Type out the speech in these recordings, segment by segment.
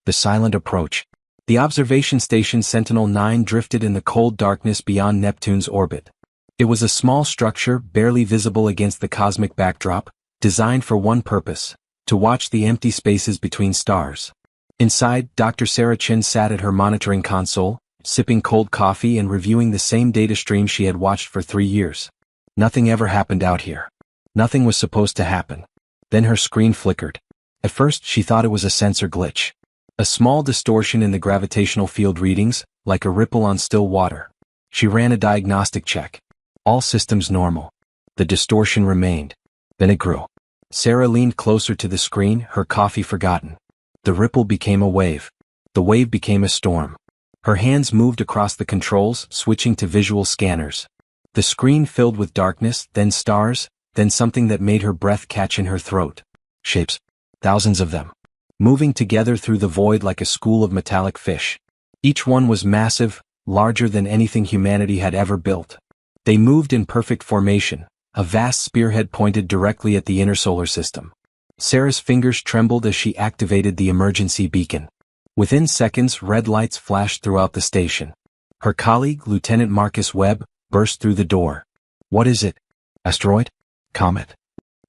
The silent approach. The observation station Sentinel-9 drifted in the cold darkness beyond Neptune's orbit. It was a small structure barely visible against the cosmic backdrop, designed for one purpose: to watch the empty spaces between stars. Inside, Dr. Sarah Chin sat at her monitoring console, sipping cold coffee and reviewing the same data stream she had watched for 3 years. Nothing ever happened out here. Nothing was supposed to happen. Then her screen flickered. At first, she thought it was a sensor glitch. A small distortion in the gravitational field readings, like a ripple on still water. She ran a diagnostic check. All systems normal. The distortion remained. Then it grew. Sarah leaned closer to the screen, her coffee forgotten. The ripple became a wave. The wave became a storm. Her hands moved across the controls, switching to visual scanners. The screen filled with darkness, then stars, then something that made her breath catch in her throat. Shapes. Thousands of them. Moving together through the void like a school of metallic fish. Each one was massive, larger than anything humanity had ever built. They moved in perfect formation, a vast spearhead pointed directly at the inner solar system. Sarah's fingers trembled as she activated the emergency beacon. Within seconds, red lights flashed throughout the station. Her colleague, Lieutenant Marcus Webb, burst through the door. "What is it? Asteroid? Comet?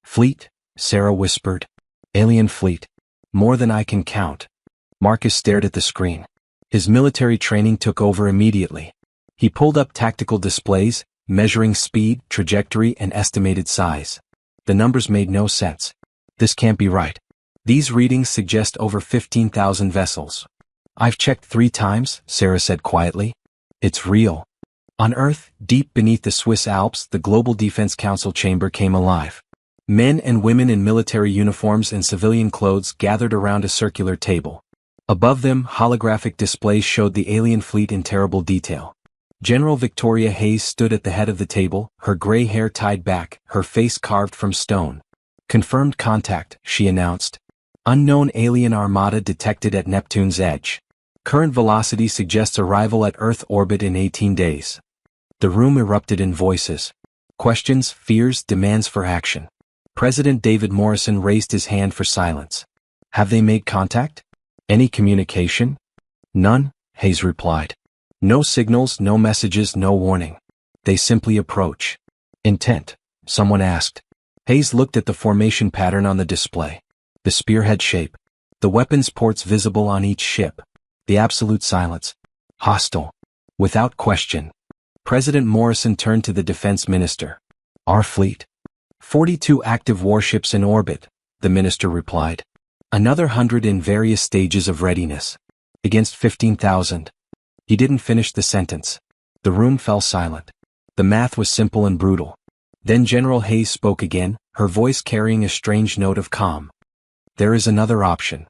Fleet?" Sarah whispered. "Alien fleet. More than I can count." Marcus stared at the screen. His military training took over immediately. He pulled up tactical displays, measuring speed, trajectory, and estimated size. The numbers made no sense. This can't be right. These readings suggest over 15,000 vessels. "I've checked 3 times, Sarah said quietly. "It's real." On Earth, deep beneath the Swiss Alps, the Global Defense Council chamber came alive. Men and women in military uniforms and civilian clothes gathered around a circular table. Above them, holographic displays showed the alien fleet in terrible detail. General Victoria Hayes stood at the head of the table, her gray hair tied back, her face carved from stone. "Confirmed contact," she announced. "Unknown alien armada detected at Neptune's edge. Current velocity suggests arrival at Earth orbit in 18 days. The room erupted in voices. Questions, fears, demands for action. President David Morrison raised his hand for silence. "Have they made contact? Any communication?" "None," Hayes replied. "No signals, no messages, no warning. They simply approach." "Intent?" someone asked. Hayes looked at the formation pattern on the display. The spearhead shape. The weapons ports visible on each ship. The absolute silence. Hostile. Without question. President Morrison turned to the defense minister. "Our fleet." 42 active warships in orbit, the minister replied. Another 100 in various stages of readiness. Against 15,000. He didn't finish the sentence. The room fell silent. The math was simple and brutal. Then General Hayes spoke again, her voice carrying a strange note of calm. "There is another option."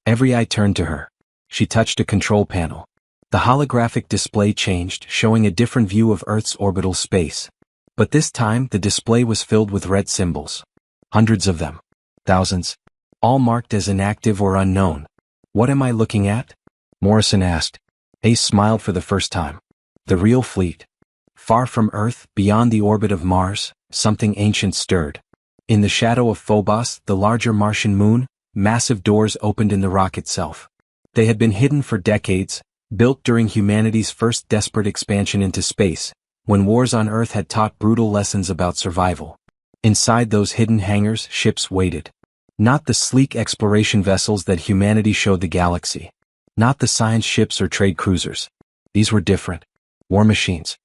Every eye turned to her. She touched a control panel. The holographic display changed, showing a different view of Earth's orbital space. But this time, the display was filled with red symbols. Hundreds of them. Thousands. All marked as inactive or unknown. "What am I looking at?" Morrison asked. Hayes smiled for the first time. "The real fleet." Far from Earth, beyond the orbit of Mars, something ancient stirred. In the shadow of Phobos, the larger Martian moon, massive doors opened in the rock itself. They had been hidden for decades, built during humanity's first desperate expansion into space, when wars on Earth had taught brutal lessons about survival. Inside those hidden hangars, ships waited. Not the sleek exploration vessels that humanity showed the galaxy. Not the science ships or trade cruisers. These were different. War machines.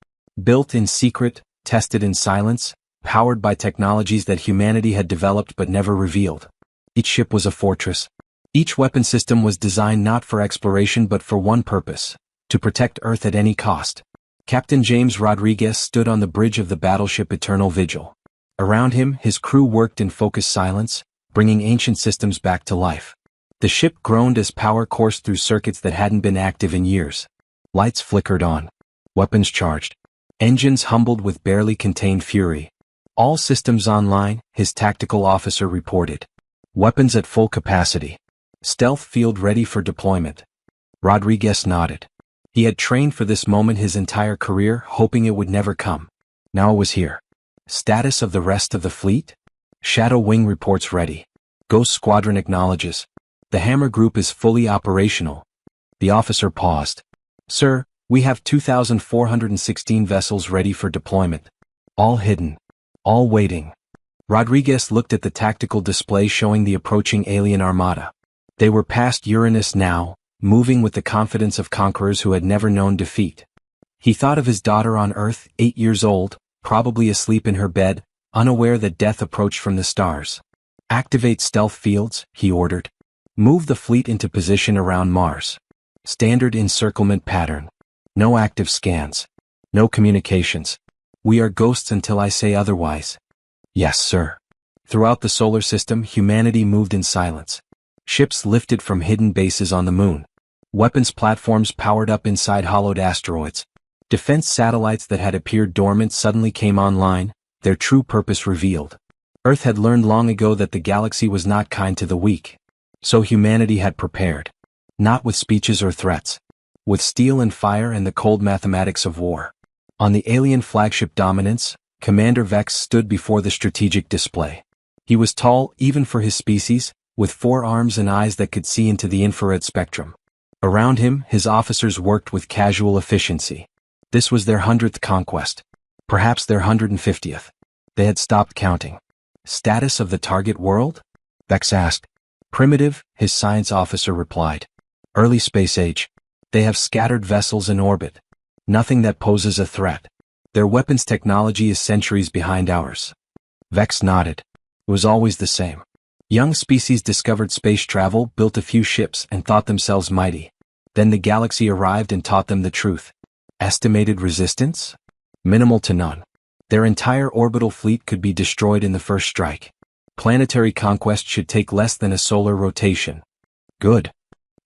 Built in secret, tested in silence, powered by technologies that humanity had developed but never revealed. Each ship was a fortress. Each weapon system was designed not for exploration but for one purpose: to protect Earth at any cost. Captain James Rodriguez stood on the bridge of the battleship Eternal Vigil. Around him, his crew worked in focused silence, bringing ancient systems back to life. The ship groaned as power coursed through circuits that hadn't been active in years. Lights flickered on. Weapons charged. Engines humbled with barely contained fury. "All systems online," his tactical officer reported. "Weapons at full capacity. Stealth field ready for deployment." Rodriguez nodded. He had trained for this moment his entire career, hoping it would never come. Now it was here. Status of the rest of the fleet? Shadow Wing reports ready. Ghost Squadron acknowledges. The Hammer Group is fully operational. The officer paused. Sir, we have 2,416 vessels ready for deployment. All hidden. All waiting. Rodriguez looked at the tactical display showing the approaching alien armada. They were past Uranus now, moving with the confidence of conquerors who had never known defeat. He thought of his daughter on Earth, 8 years old, probably asleep in her bed, unaware that death approached from the stars. Activate stealth fields, he ordered. Move the fleet into position around Mars. Standard encirclement pattern. No active scans. No communications. We are ghosts until I say otherwise. Yes, sir. Throughout the solar system, humanity moved in silence. Ships lifted from hidden bases on the moon. Weapons platforms powered up inside hollowed asteroids. Defense satellites that had appeared dormant suddenly came online, their true purpose revealed. Earth had learned long ago that the galaxy was not kind to the weak. So humanity had prepared. Not with speeches or threats. With steel and fire and the cold mathematics of war. On the alien flagship Dominance, Commander Vex stood before the strategic display. He was tall, even for his species, with 4 arms and eyes that could see into the infrared spectrum. Around him, his officers worked with casual efficiency. This was their 100th conquest. Perhaps their 150th. They had stopped counting. Status of the target world? Vex asked. Primitive, his science officer replied. Early space age. They have scattered vessels in orbit. Nothing that poses a threat. Their weapons technology is centuries behind ours. Vex nodded. It was always the same. Young species discovered space travel, built a few ships, and thought themselves mighty. Then the galaxy arrived and taught them the truth. Estimated resistance? Minimal to none. Their entire orbital fleet could be destroyed in the first strike. Planetary conquest should take less than a solar rotation. Good.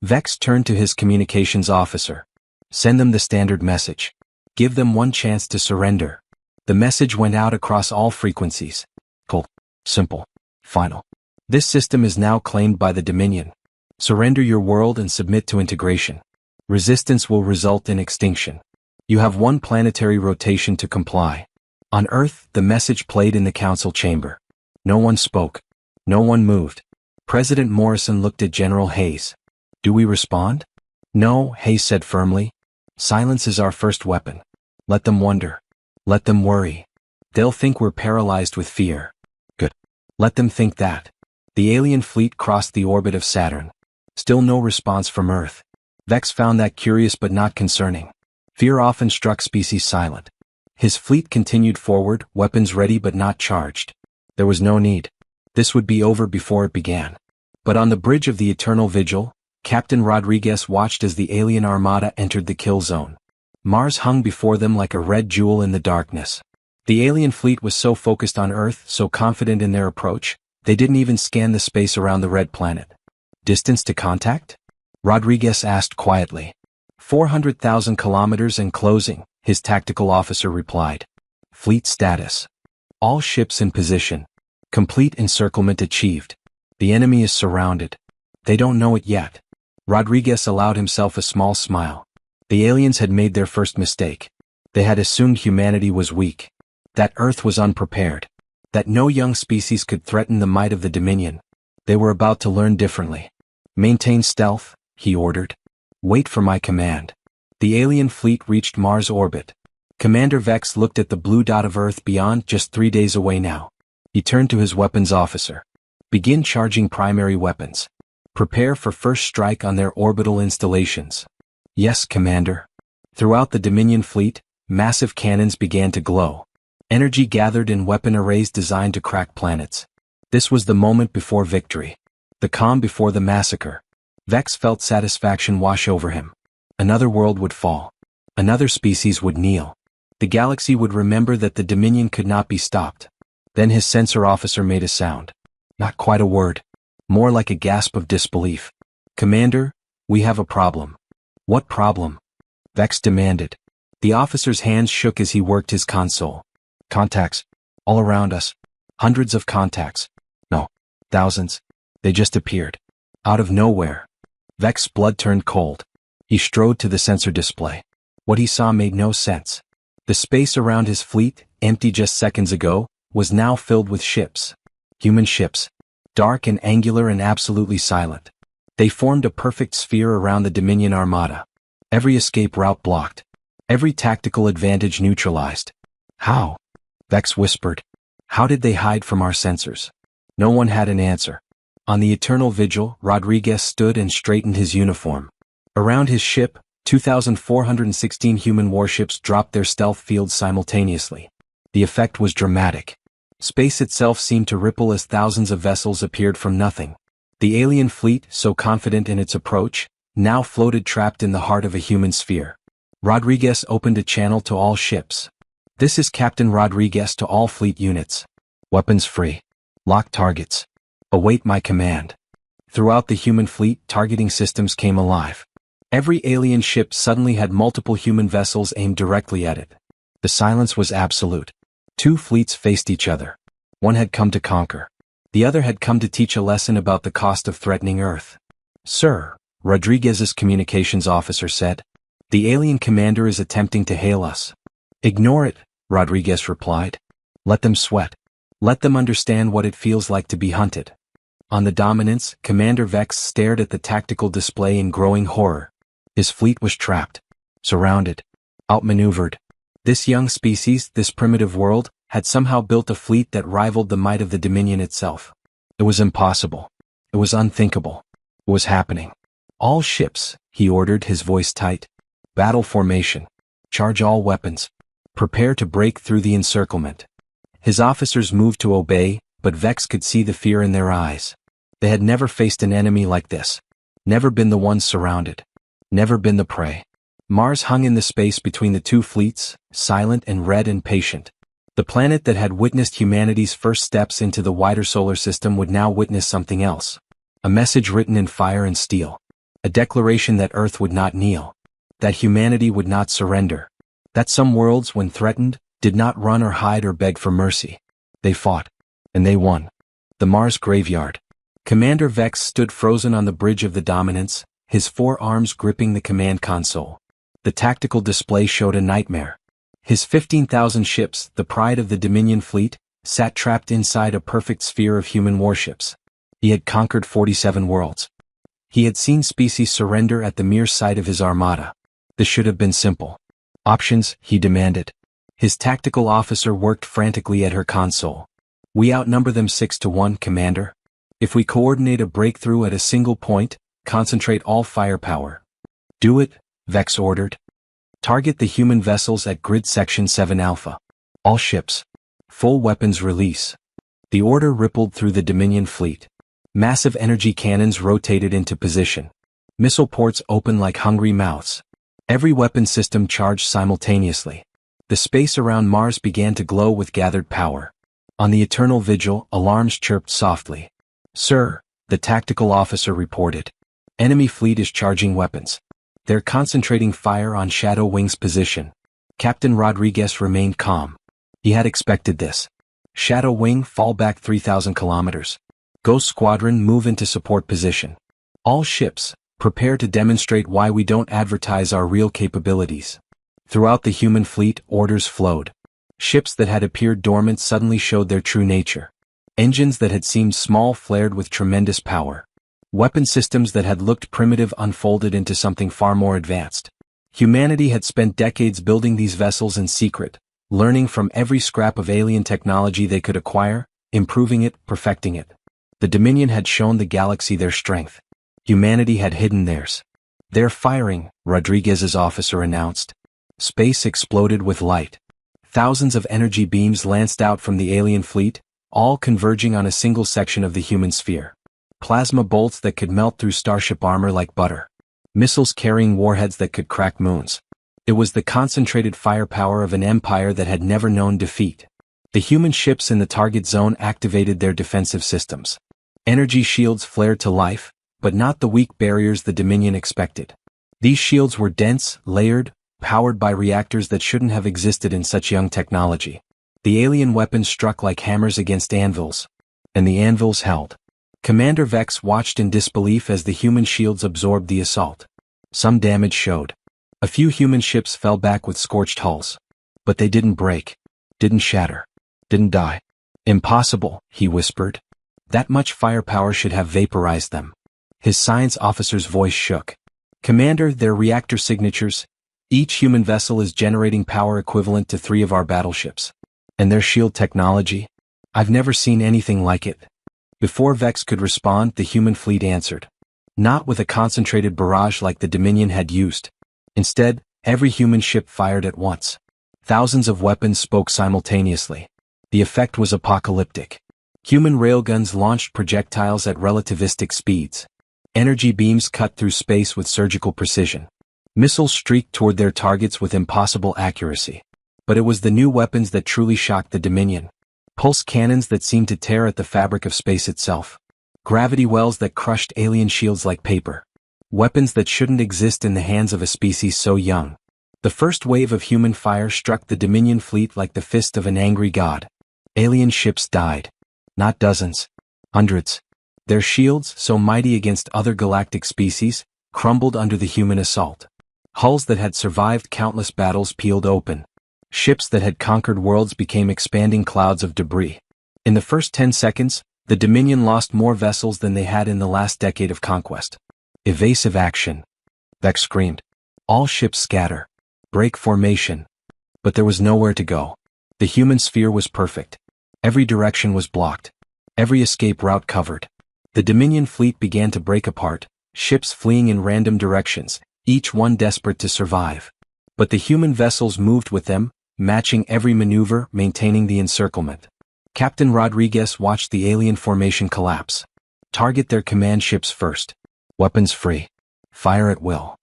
Vex turned to his communications officer. Send them the standard message. Give them one chance to surrender. The message went out across all frequencies. Cool. Simple. Final. This system is now claimed by the Dominion. Surrender your world and submit to integration. Resistance will result in extinction. You have one planetary rotation to comply. On Earth, the message played in the council chamber. No one spoke. No one moved. President Morrison looked at General Hayes. Do we respond? No, Hayes said firmly. Silence is our first weapon. Let them wonder. Let them worry. They'll think we're paralyzed with fear. Good. Let them think that. The alien fleet crossed the orbit of Saturn. Still no response from Earth. Vex found that curious but not concerning. Fear often struck species silent. His fleet continued forward, weapons ready but not charged. There was no need. This would be over before it began. But on the bridge of the Eternal Vigil, Captain Rodriguez watched as the alien armada entered the kill zone. Mars hung before them like a red jewel in the darkness. The alien fleet was so focused on Earth, so confident in their approach, they didn't even scan the space around the red planet. Distance to contact? Rodriguez asked quietly. 400,000 kilometers and closing, his tactical officer replied. Fleet status. All ships in position. Complete encirclement achieved. The enemy is surrounded. They don't know it yet. Rodriguez allowed himself a small smile. The aliens had made their first mistake. They had assumed humanity was weak. That Earth was unprepared. That no young species could threaten the might of the Dominion. They were about to learn differently. Maintain stealth, he ordered. Wait for my command. The alien fleet reached Mars orbit. Commander Vex looked at the blue dot of Earth beyond, just 3 days away now. He turned to his weapons officer. Begin charging primary weapons. Prepare for first strike on their orbital installations. Yes, Commander. Throughout the Dominion fleet, massive cannons began to glow. Energy gathered in weapon arrays designed to crack planets. This was the moment before victory. The calm before the massacre. Vex felt satisfaction wash over him. Another world would fall. Another species would kneel. The galaxy would remember that the Dominion could not be stopped. Then his sensor officer made a sound. Not quite a word. More like a gasp of disbelief. Commander, we have a problem. What problem? Vex demanded. The officer's hands shook as he worked his console. Contacts. All around us. Hundreds of contacts. No. Thousands. They just appeared. Out of nowhere. Vex's blood turned cold. He strode to the sensor display. What he saw made no sense. The space around his fleet, empty just seconds ago, was now filled with ships. Human ships. Dark and angular and absolutely silent. They formed a perfect sphere around the Dominion Armada. Every escape route blocked. Every tactical advantage neutralized. How? Vex whispered. How did they hide from our sensors? No one had an answer. On the eternal vigil, Rodriguez stood and straightened his uniform. Around his ship, 2,416 human warships dropped their stealth fields simultaneously. The effect was dramatic. Space itself seemed to ripple as thousands of vessels appeared from nothing. The alien fleet, so confident in its approach, now floated trapped in the heart of a human sphere. Rodriguez opened a channel to all ships. This is Captain Rodriguez to all fleet units. Weapons free. Lock targets. Await my command. Throughout the human fleet, targeting systems came alive. Every alien ship suddenly had multiple human vessels aimed directly at it. The silence was absolute. Two fleets faced each other. One had come to conquer. The other had come to teach a lesson about the cost of threatening Earth. Sir, Rodriguez's communications officer said, the alien commander is attempting to hail us. Ignore it, Rodriguez replied. Let them sweat. Let them understand what it feels like to be hunted. On the Dominance, Commander Vex stared at the tactical display in growing horror. His fleet was trapped, surrounded, outmaneuvered. This young species, this primitive world, had somehow built a fleet that rivaled the might of the Dominion itself. It was impossible. It was unthinkable. It was happening. All ships, he ordered, his voice tight. Battle formation. Charge all weapons. Prepare to break through the encirclement. His officers moved to obey, but Vex could see the fear in their eyes. They had never faced an enemy like this. Never been the ones surrounded. Never been the prey. Mars hung in the space between the two fleets, silent and red and patient. The planet that had witnessed humanity's first steps into the wider solar system would now witness something else. A message written in fire and steel. A declaration that Earth would not kneel. That humanity would not surrender. That some worlds, when threatened, did not run or hide or beg for mercy. They fought. And they won. The Mars graveyard. Commander Vex stood frozen on the bridge of the Dominance, his four arms gripping the command console. The tactical display showed a nightmare. His 15,000 ships, the pride of the Dominion fleet, sat trapped inside a perfect sphere of human warships. He had conquered 47 worlds. He had seen species surrender at the mere sight of his armada. This should have been simple. Options, he demanded. His tactical officer worked frantically at her console. We outnumber them 6-1, Commander. If we coordinate a breakthrough at a single point, concentrate all firepower. Do it, Vex ordered. Target the human vessels at Grid Section 7 Alpha. All ships. Full weapons release. The order rippled through the Dominion fleet. Massive energy cannons rotated into position. Missile ports opened like hungry mouths. Every weapon system charged simultaneously. The space around Mars began to glow with gathered power. On the eternal vigil, alarms chirped softly. Sir, the tactical officer reported. Enemy fleet is charging weapons. They're concentrating fire on Shadow Wing's position. Captain Rodriguez remained calm. He had expected this. Shadow Wing, fall back 3,000 kilometers. Ghost Squadron, move into support position. All ships, prepare to demonstrate why we don't advertise our real capabilities. Throughout the human fleet, orders flowed. Ships that had appeared dormant suddenly showed their true nature. Engines that had seemed small flared with tremendous power. Weapon systems that had looked primitive unfolded into something far more advanced. Humanity had spent decades building these vessels in secret, learning from every scrap of alien technology they could acquire, improving it, perfecting it. The Dominion had shown the galaxy their strength. Humanity had hidden theirs. They're firing, Rodriguez's officer announced. Space exploded with light. Thousands of energy beams lanced out from the alien fleet, all converging on a single section of the human sphere. Plasma bolts that could melt through starship armor like butter. Missiles carrying warheads that could crack moons. It was the concentrated firepower of an empire that had never known defeat. The human ships in the target zone activated their defensive systems. Energy shields flared to life, but not the weak barriers the Dominion expected. These shields were dense, layered, powered by reactors that shouldn't have existed in such young technology. The alien weapons struck like hammers against anvils. And the anvils held. Commander Vex watched in disbelief as the human shields absorbed the assault. Some damage showed. A few human ships fell back with scorched hulls. But they didn't break. Didn't shatter. Didn't die. Impossible, he whispered. That much firepower should have vaporized them. His science officer's voice shook. Commander, their reactor signatures. Each human vessel is generating power equivalent to 3 of our battleships. And their shield technology? I've never seen anything like it. Before Vex could respond, the human fleet answered. Not with a concentrated barrage like the Dominion had used. Instead, every human ship fired at once. Thousands of weapons spoke simultaneously. The effect was apocalyptic. Human railguns launched projectiles at relativistic speeds. Energy beams cut through space with surgical precision. Missiles streaked toward their targets with impossible accuracy. But it was the new weapons that truly shocked the Dominion. Pulse cannons that seemed to tear at the fabric of space itself. Gravity wells that crushed alien shields like paper. Weapons that shouldn't exist in the hands of a species so young. The first wave of human fire struck the Dominion fleet like the fist of an angry god. Alien ships died. Not dozens. Hundreds. Their shields, so mighty against other galactic species, crumbled under the human assault. Hulls that had survived countless battles peeled open. Ships that had conquered worlds became expanding clouds of debris. In the first 10 seconds, the Dominion lost more vessels than they had in the last decade of conquest. Evasive action. Vex screamed. All ships scatter. Break formation. But there was nowhere to go. The human sphere was perfect. Every direction was blocked. Every escape route covered. The Dominion fleet began to break apart, ships fleeing in random directions, each one desperate to survive. But the human vessels moved with them, matching every maneuver, maintaining the encirclement. Captain Rodriguez watched the alien formation collapse. Target their command ships first. Weapons free. Fire at will.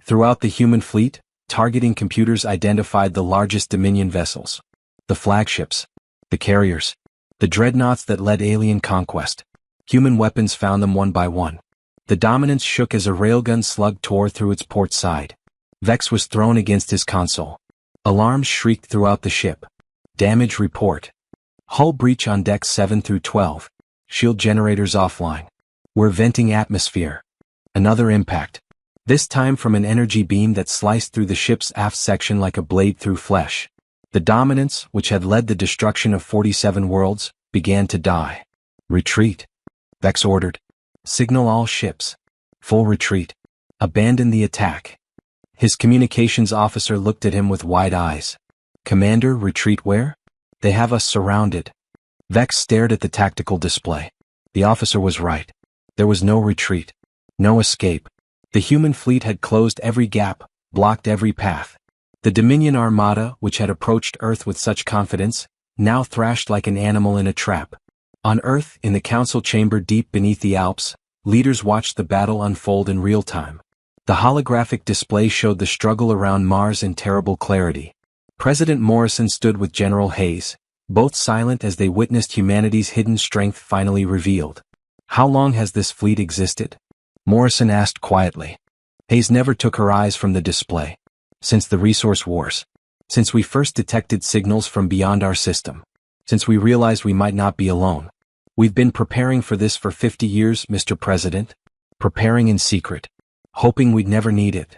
Throughout the human fleet, targeting computers identified the largest Dominion vessels. The flagships. The carriers. The dreadnoughts that led alien conquest. Human weapons found them one by one. The Dominance shook as a railgun slug tore through its port side. Vex was thrown against his console. Alarms shrieked throughout the ship. Damage report. Hull breach on decks 7 through 12. Shield generators offline. We're venting atmosphere. Another impact. This time from an energy beam that sliced through the ship's aft section like a blade through flesh. The Dominance, which had led the destruction of 47 worlds, began to die. Retreat. Vex ordered. Signal all ships. Full retreat. Abandon the attack. His communications officer looked at him with wide eyes. Commander, retreat where? They have us surrounded. Vex stared at the tactical display. The officer was right. There was no retreat. No escape. The human fleet had closed every gap, blocked every path. The Dominion Armada, which had approached Earth with such confidence, now thrashed like an animal in a trap. On Earth, in the council chamber deep beneath the Alps, leaders watched the battle unfold in real time. The holographic display showed the struggle around Mars in terrible clarity. President Morrison stood with General Hayes, both silent as they witnessed humanity's hidden strength finally revealed. How long has this fleet existed? Morrison asked quietly. Hayes never took her eyes from the display. Since the resource wars. Since we first detected signals from beyond our system. Since we realized we might not be alone. We've been preparing for this for 50 years, Mr. President. Preparing in secret. Hoping we'd never need it.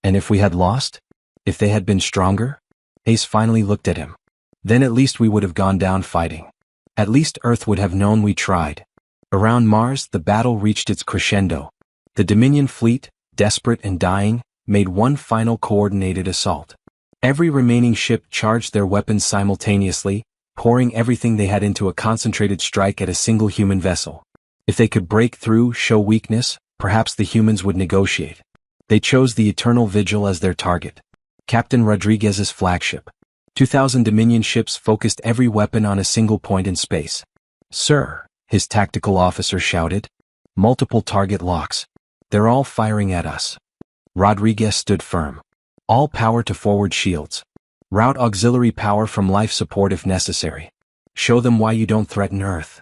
And if we had lost? If they had been stronger? Hayes finally looked at him. Then at least we would have gone down fighting. At least Earth would have known we tried. Around Mars, the battle reached its crescendo. The Dominion fleet, desperate and dying, made one final coordinated assault. Every remaining ship charged their weapons simultaneously, pouring everything they had into a concentrated strike at a single human vessel. If they could break through, show weakness, perhaps the humans would negotiate. They chose the Eternal Vigil as their target. Captain Rodriguez's flagship. 2,000 Dominion ships focused every weapon on a single point in space. Sir, his tactical officer shouted. Multiple target locks. They're all firing at us. Rodriguez stood firm. All power to forward shields. Route auxiliary power from life support if necessary. Show them why you don't threaten Earth.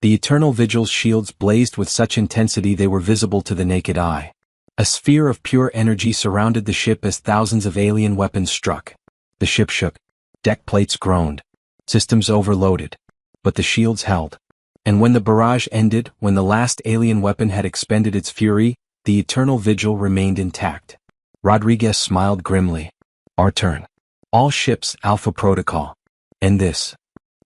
The Eternal Vigil's shields blazed with such intensity they were visible to the naked eye. A sphere of pure energy surrounded the ship as thousands of alien weapons struck. The ship shook. Deck plates groaned. Systems overloaded. But the shields held. And when the barrage ended, when the last alien weapon had expended its fury, the Eternal Vigil remained intact. Rodriguez smiled grimly. Our turn. All ships, Alpha Protocol. And this.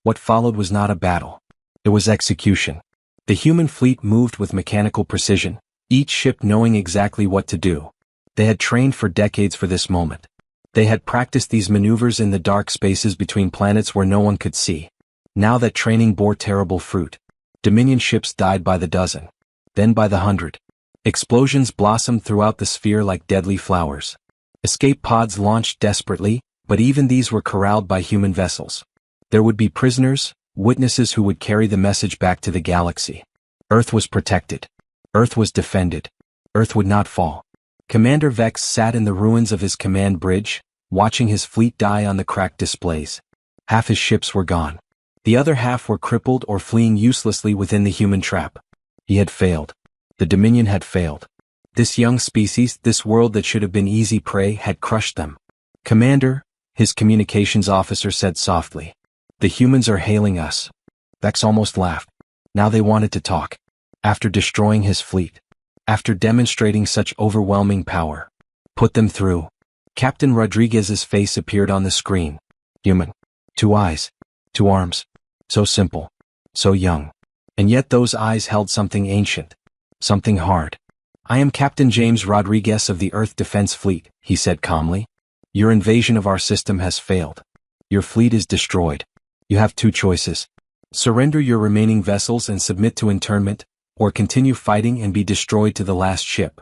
What followed was not a battle. It was execution. The human fleet moved with mechanical precision, each ship knowing exactly what to do. They had trained for decades for this moment. They had practiced these maneuvers in the dark spaces between planets where no one could see. Now that training bore terrible fruit. Dominion ships died by the dozen. Then by the hundred. Explosions blossomed throughout the sphere like deadly flowers. Escape pods launched desperately, but even these were corralled by human vessels. There would be prisoners, witnesses who would carry the message back to the galaxy. Earth was protected. Earth was defended. Earth would not fall. Commander Vex sat in the ruins of his command bridge, watching his fleet die on the cracked displays. Half his ships were gone. The other half were crippled or fleeing uselessly within the human trap. He had failed. The Dominion had failed. This young species, this world that should have been easy prey, had crushed them. Commander, his communications officer said softly. The humans are hailing us. Vex almost laughed. Now they wanted to talk. After destroying his fleet. After demonstrating such overwhelming power. Put them through. Captain Rodriguez's face appeared on the screen. Human. 2 eyes. 2 arms. So simple. So young. And yet those eyes held something ancient. Something hard. I am Captain James Rodriguez of the Earth Defense Fleet, he said calmly. Your invasion of our system has failed. Your fleet is destroyed. You have 2 choices. Surrender your remaining vessels and submit to internment, or continue fighting and be destroyed to the last ship.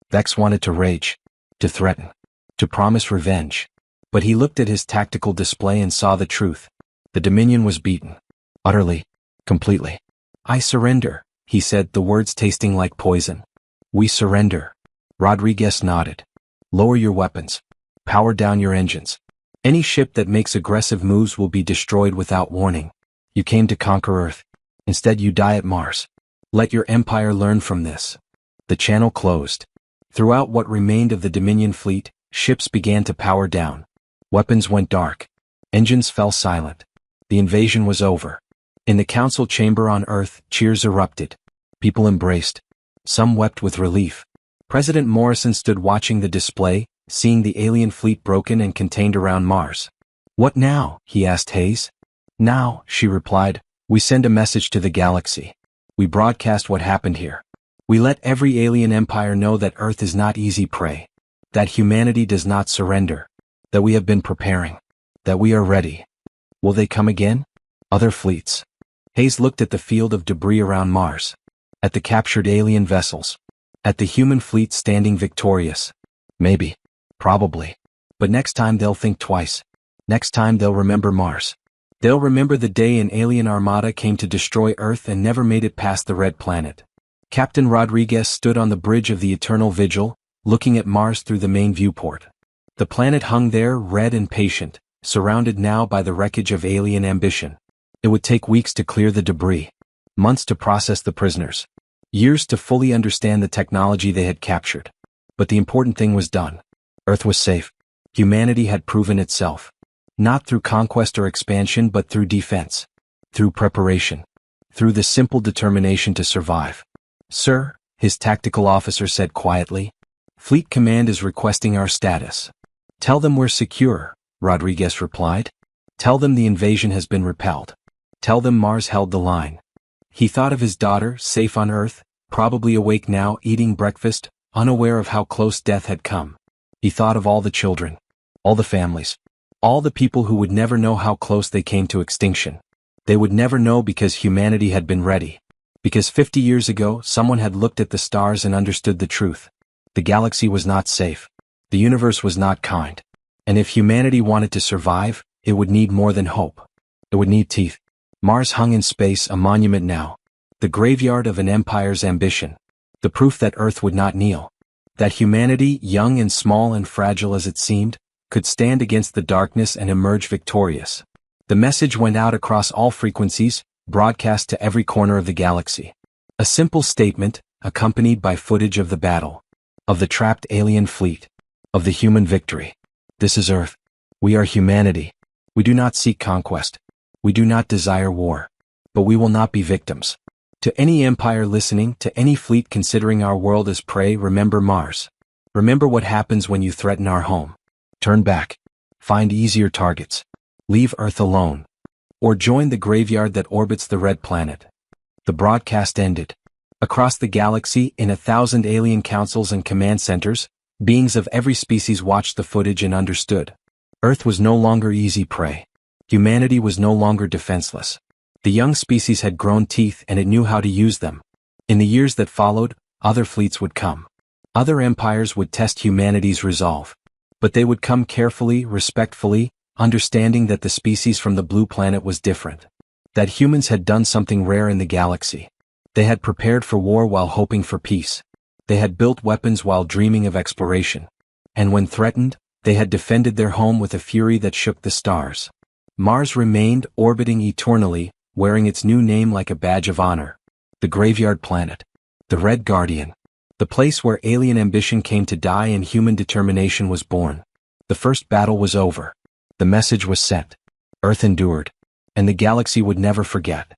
Vex wanted to rage. To threaten. To promise revenge. But he looked at his tactical display and saw the truth. The Dominion was beaten. Utterly. Completely. I surrender, he said, the words tasting like poison. We surrender. Rodriguez nodded. Lower your weapons. Power down your engines. Any ship that makes aggressive moves will be destroyed without warning. You came to conquer Earth. Instead you die at Mars. Let your empire learn from this. The channel closed. Throughout what remained of the Dominion fleet, ships began to power down. Weapons went dark. Engines fell silent. The invasion was over. In the council chamber on Earth, cheers erupted. People embraced. Some wept with relief. President Morrison stood watching the display, seeing the alien fleet broken and contained around Mars. What now? He asked Hayes. Now, she replied, we send a message to the galaxy. We broadcast what happened here. We let every alien empire know that Earth is not easy prey. That humanity does not surrender. That we have been preparing. That we are ready. Will they come again? Other fleets. Hayes looked at the field of debris around Mars. At the captured alien vessels. At the human fleet standing victorious. Maybe. Probably. But next time they'll think twice. Next time they'll remember Mars. They'll remember the day an alien armada came to destroy Earth and never made it past the red planet. Captain Rodriguez stood on the bridge of the Eternal Vigil, looking at Mars through the main viewport. The planet hung there, red and patient, surrounded now by the wreckage of alien ambition. It would take weeks to clear the debris. Months to process the prisoners. Years to fully understand the technology they had captured. But the important thing was done. Earth was safe. Humanity had proven itself. Not through conquest or expansion but through defense. Through preparation. Through the simple determination to survive. Sir, his tactical officer said quietly. Fleet Command is requesting our status. Tell them we're secure, Rodriguez replied. Tell them the invasion has been repelled. Tell them Mars held the line. He thought of his daughter, safe on Earth, probably awake now, eating breakfast, unaware of how close death had come. He thought of all the children. All the families. All the people who would never know how close they came to extinction. They would never know because humanity had been ready. Because 50 years ago, someone had looked at the stars and understood the truth. The galaxy was not safe. The universe was not kind. And if humanity wanted to survive, it would need more than hope. It would need teeth. Mars hung in space, a monument now. The graveyard of an empire's ambition. The proof that Earth would not kneel. That humanity, young and small and fragile as it seemed, could stand against the darkness and emerge victorious. The message went out across all frequencies, broadcast to every corner of the galaxy. A simple statement, accompanied by footage of the battle. Of the trapped alien fleet. Of the human victory. This is Earth. We are humanity. We do not seek conquest. We do not desire war. But we will not be victims. To any empire listening, to any fleet considering our world as prey, remember Mars. Remember what happens when you threaten our home. Turn back. Find easier targets. Leave Earth alone. Or join the graveyard that orbits the red planet. The broadcast ended. Across the galaxy, in 1,000 alien councils and command centers, beings of every species watched the footage and understood. Earth was no longer easy prey. Humanity was no longer defenseless. The young species had grown teeth and it knew how to use them. In the years that followed, other fleets would come. Other empires would test humanity's resolve. But they would come carefully, respectfully, understanding that the species from the blue planet was different. That humans had done something rare in the galaxy. They had prepared for war while hoping for peace. They had built weapons while dreaming of exploration. And when threatened, they had defended their home with a fury that shook the stars. Mars remained, orbiting eternally, wearing its new name like a badge of honor. The graveyard planet. The Red Guardian. The place where alien ambition came to die and human determination was born. The first battle was over. The message was sent. Earth endured. And the galaxy would never forget.